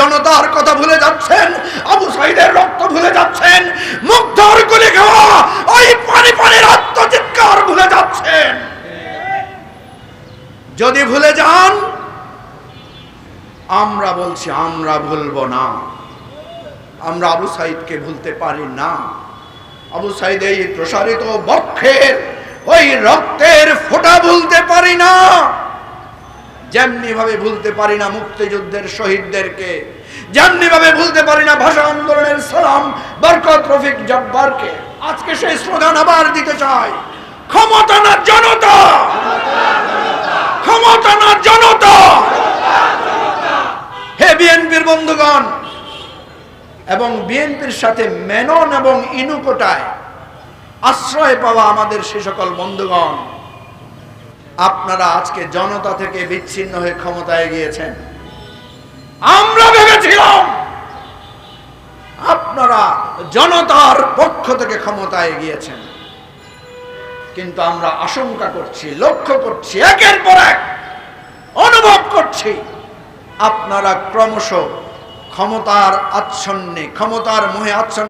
জনতার কথা ভুলে যাচ্ছেন, আবু সাইদের রক্ত ভুলে যাচ্ছেন, মুগ্ধর গুলি খাওয়া ওই পানির আত্মচিৎকার ভুলে যাচ্ছেন। যদি ভুলে যান, আমরা বলছি আমরা ভুলবো না। আমরা আবু সাইদকে ভুলতে পারি না। আবু সাইদ এই প্রসারিত বক্ষের ওই রক্তের ফোঁটা ভুলতে পারি না, যেমনি ভাবে ভুলতে পারি না মুক্তিযুদ্ধের শহীদদেরকে, যেমনি ভাবে ভুলতে পারি না ভাষা আন্দোলনের সালাম বরকত রফিক জব্বারকে। আজকে সেই স্লোগান আবার দিতে চাই, ক্ষমতা না জনতা, ক্ষমতা না জনতা। হে বিএনপির বন্ধুগণ এবং বিএনপির সাথে মেনন এবং ইনুকোটায় আশ্রয় পাওয়া আমাদের সে সকল বন্ধুগণ, আপনারা আজকে জনতা থেকে বিচ্ছিন্ন হয়ে ক্ষমতায় গিয়েছেন। আমরা ভেবেছিলাম আপনারা জনতার পক্ষ থেকে ক্ষমতায় গিয়েছেন, কিন্তু আমরা আশঙ্কা করছি, লক্ষ্য করছি, একের পর এক অনুভব করছি আপনারা ক্রমশ ক্ষমতার আচ্ছন্নে, ক্ষমতার মোহে আচ্ছন্ন